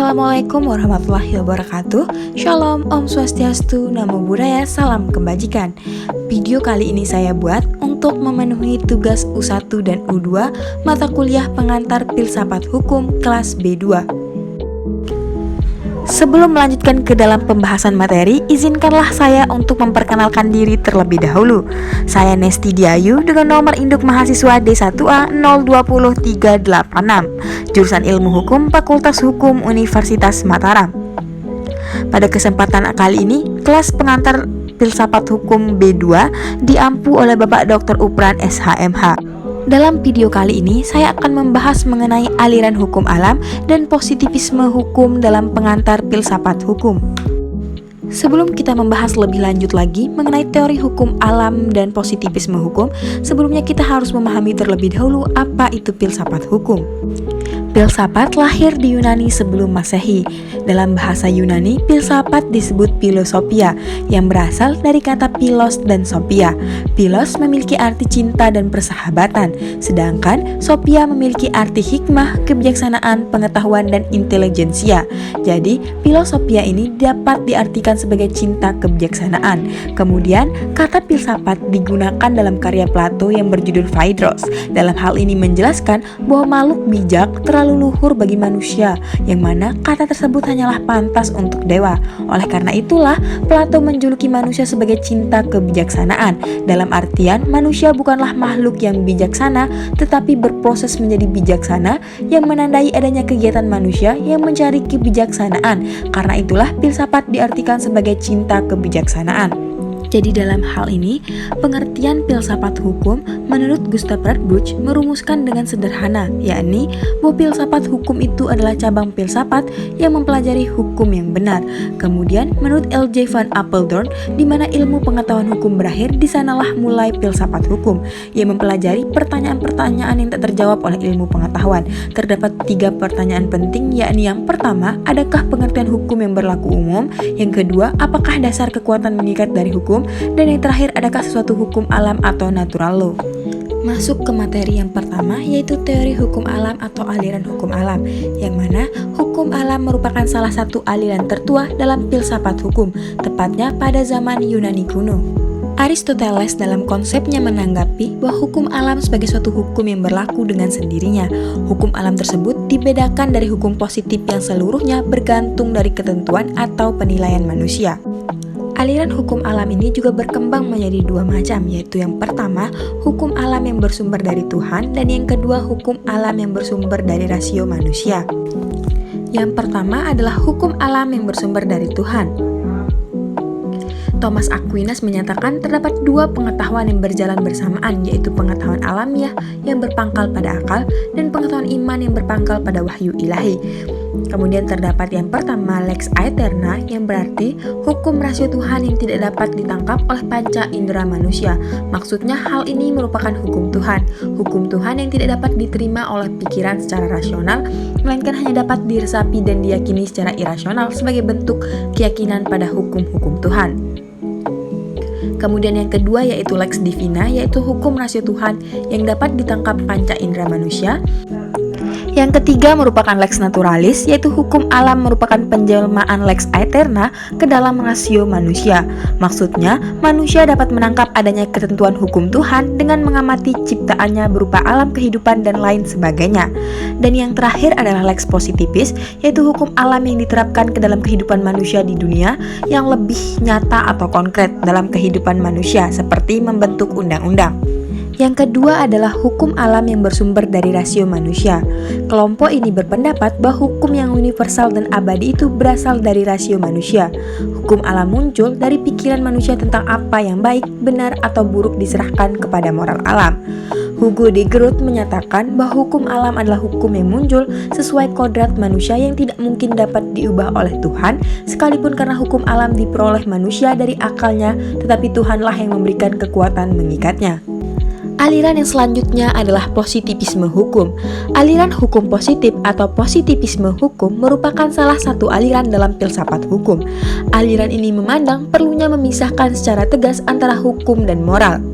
Assalamualaikum warahmatullahi wabarakatuh. Shalom, Om Swastiastu, Namo Buddhaya, salam kebajikan. Video kali ini saya buat untuk memenuhi tugas U1 dan U2 mata kuliah pengantar filsafat hukum kelas B2. Sebelum melanjutkan ke dalam pembahasan materi, izinkanlah saya untuk memperkenalkan diri terlebih dahulu. Saya Nesti Diayu dengan nomor induk mahasiswa D1A 020386, jurusan Ilmu Hukum Fakultas Hukum Universitas Mataram. Pada kesempatan kali ini, kelas pengantar filsafat hukum B2 diampu oleh Bapak Dr. Upran SHMH. Dalam video kali ini, saya akan membahas mengenai aliran hukum alam dan positivisme hukum dalam pengantar filsafat hukum. Sebelum kita membahas lebih lanjut lagi mengenai teori hukum alam dan positivisme hukum, sebelumnya kita harus memahami terlebih dahulu apa itu filsafat hukum. Filsafat lahir di Yunani sebelum Masehi. Dalam bahasa Yunani, filsafat disebut philosophia yang berasal dari kata philos dan sophia. Philos memiliki arti cinta dan persahabatan, sedangkan sophia memiliki arti hikmah, kebijaksanaan, pengetahuan, dan intelijensia. Jadi, philosophia ini dapat diartikan sebagai cinta kebijaksanaan. Kemudian, kata filsafat digunakan dalam karya Plato yang berjudul Phaedros. Dalam hal ini menjelaskan bahwa makhluk bijak terlalu luhur bagi manusia, yang mana kata tersebut hanyalah pantas untuk dewa. Oleh karena itulah, Plato menjuluki manusia sebagai cinta kebijaksanaan. Dalam artian, manusia bukanlah makhluk yang bijaksana, tetapi berproses menjadi bijaksana, yang menandai adanya kegiatan manusia yang mencari kebijaksanaan. Karena itulah, filsafat diartikan sebagai cinta kebijaksanaan. Jadi dalam hal ini, pengertian filsafat hukum menurut Gustav Radbruch merumuskan dengan sederhana, yakni bahwa filsafat hukum itu adalah cabang filsafat yang mempelajari hukum yang benar. Kemudian menurut L.J. van Apeldoorn, di mana ilmu pengetahuan hukum berakhir, di sanalah mulai filsafat hukum, yang mempelajari pertanyaan-pertanyaan yang tak terjawab oleh ilmu pengetahuan. Terdapat 3 pertanyaan penting, yakni yang pertama, adakah pengertian hukum yang berlaku umum? Yang kedua, apakah dasar kekuatan mengikat dari hukum? Dan yang terakhir, adakah sesuatu hukum alam atau natural law? Masuk ke materi yang pertama, yaitu teori hukum alam atau aliran hukum alam, yang mana hukum alam merupakan salah satu aliran tertua dalam filsafat hukum, tepatnya pada zaman Yunani kuno. Aristoteles dalam konsepnya menanggapi bahwa hukum alam sebagai suatu hukum yang berlaku dengan sendirinya. Hukum alam tersebut dibedakan dari hukum positif yang seluruhnya bergantung dari ketentuan atau penilaian manusia. Aliran hukum alam ini juga berkembang menjadi 2 macam, yaitu yang pertama, hukum alam yang bersumber dari Tuhan, dan yang kedua, hukum alam yang bersumber dari rasio manusia. Yang pertama adalah hukum alam yang bersumber dari Tuhan. Thomas Aquinas menyatakan terdapat 2 pengetahuan yang berjalan bersamaan, yaitu pengetahuan alamiah yang berpangkal pada akal dan pengetahuan iman yang berpangkal pada wahyu ilahi. Kemudian terdapat yang pertama, lex aeterna, yang berarti hukum rasio Tuhan yang tidak dapat ditangkap oleh panca indera manusia. Maksudnya hal ini merupakan hukum Tuhan. Hukum Tuhan yang tidak dapat diterima oleh pikiran secara rasional, melainkan hanya dapat diresapi dan diyakini secara irasional sebagai bentuk keyakinan pada hukum-hukum Tuhan. Kemudian yang kedua yaitu lex divina, yaitu hukum rasio Tuhan yang dapat ditangkap panca indera manusia. Yang ketiga merupakan lex naturalis, yaitu hukum alam merupakan penjelmaan lex aeterna ke dalam rasio manusia. Maksudnya, manusia dapat menangkap adanya ketentuan hukum Tuhan dengan mengamati ciptaannya berupa alam kehidupan dan lain sebagainya. Dan yang terakhir adalah lex positivis, yaitu hukum alam yang diterapkan ke dalam kehidupan manusia di dunia yang lebih nyata atau konkret dalam kehidupan manusia, seperti membentuk undang-undang. Yang kedua adalah hukum alam yang bersumber dari rasio manusia. Kelompok ini berpendapat bahwa hukum yang universal dan abadi itu berasal dari rasio manusia. Hukum alam muncul dari pikiran manusia tentang apa yang baik, benar, atau buruk diserahkan kepada moral alam. Hugo de Groot menyatakan bahwa hukum alam adalah hukum yang muncul sesuai kodrat manusia yang tidak mungkin dapat diubah oleh Tuhan, sekalipun karena hukum alam diperoleh manusia dari akalnya, tetapi Tuhanlah yang memberikan kekuatan mengikatnya. Aliran yang selanjutnya adalah positivisme hukum. Aliran hukum positif atau positivisme hukum merupakan salah satu aliran dalam filsafat hukum. Aliran ini memandang perlunya memisahkan secara tegas antara hukum dan moral,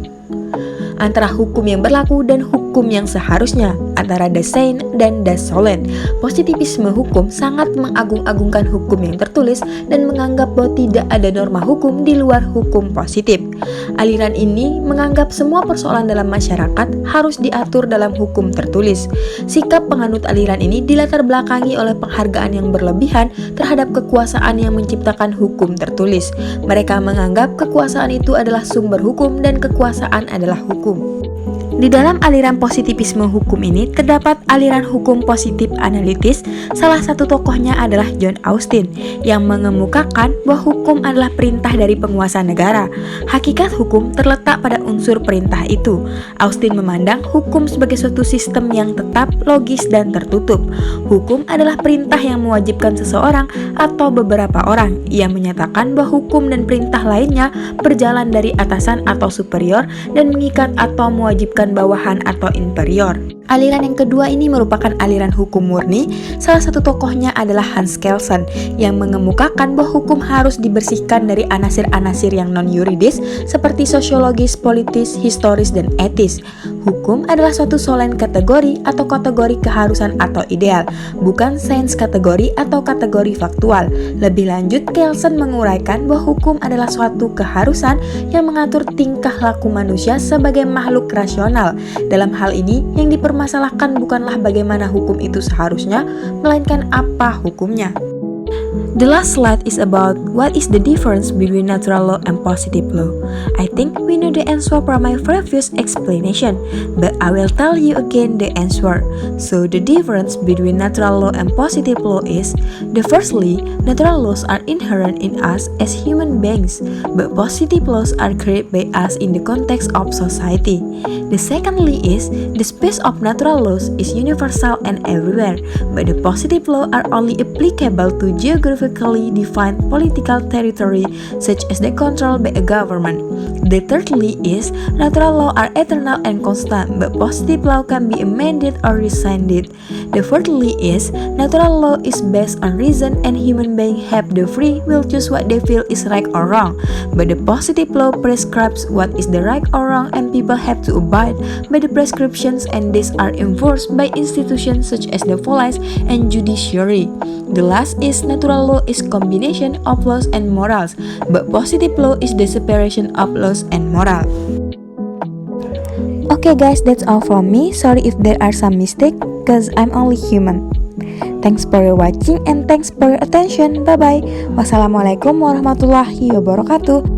antara hukum yang berlaku dan hukum yang seharusnya, antara Dasein dan Dasolen. Positivisme hukum sangat mengagung-agungkan hukum yang tertulis dan menganggap bahwa tidak ada norma hukum di luar hukum positif. Aliran ini menganggap semua persoalan dalam masyarakat harus diatur dalam hukum tertulis. Sikap penganut aliran ini dilatar belakangi oleh penghargaan yang berlebihan terhadap kekuasaan yang menciptakan hukum tertulis. Mereka menganggap kekuasaan itu adalah sumber hukum dan kekuasaan adalah hukum. Di dalam aliran positivisme hukum ini terdapat aliran hukum positif analitis. Salah satu tokohnya adalah John Austin yang mengemukakan bahwa hukum adalah perintah dari penguasa negara. Hakikat hukum terletak pada unsur perintah itu. Austin memandang hukum sebagai suatu sistem yang tetap, logis, dan tertutup. Hukum adalah perintah yang mewajibkan seseorang atau beberapa orang. Ia menyatakan bahwa hukum dan perintah lainnya berjalan dari atasan atau superior dan mengikat atau mewajibkan bawahan atau inferior. Aliran yang kedua ini merupakan aliran hukum murni. Salah satu tokohnya adalah Hans Kelsen yang mengemukakan bahwa hukum harus dibersihkan dari anasir-anasir yang non-yuridis seperti sosiologis, politis, historis, dan etis. Hukum adalah suatu solen kategori atau kategori keharusan atau ideal, bukan sains kategori atau kategori faktual. Lebih lanjut, Kelsen menguraikan bahwa hukum adalah suatu keharusan yang mengatur tingkah laku manusia sebagai makhluk rasional. Dalam hal ini, yang dipermasalahkan bukanlah bagaimana hukum itu seharusnya, melainkan apa hukumnya. The last slide is about what is the difference between natural law and positive law. I think we know the answer from my previous explanation, but I will tell you again the answer. So the difference between natural law and positive law is, the firstly, natural laws are inherent in us as human beings, but positive laws are created by us in the context of society. The secondly is, the space of natural laws is universal and everywhere, but the positive law are only applicable to geographically defined political territory such as the controlled by a government. The thirdly is, natural law are eternal and constant, but positive law can be amended or rescinded. The fourthly is, natural law is based on reason and human beings have the free will to choose what they feel is right or wrong, but the positive law prescribes what is the right or wrong and people have to abide by the prescriptions, and these are enforced by institutions such as the police and judiciary. The last is, natural law is combination of laws and morals, but positive law is the separation of laws and moral. Okay guys, that's all from me. Sorry if there are some mistakes, cause I'm only human. Thanks for your watching and thanks for your attention. Bye bye. Wassalamualaikum warahmatullahi wabarakatuh.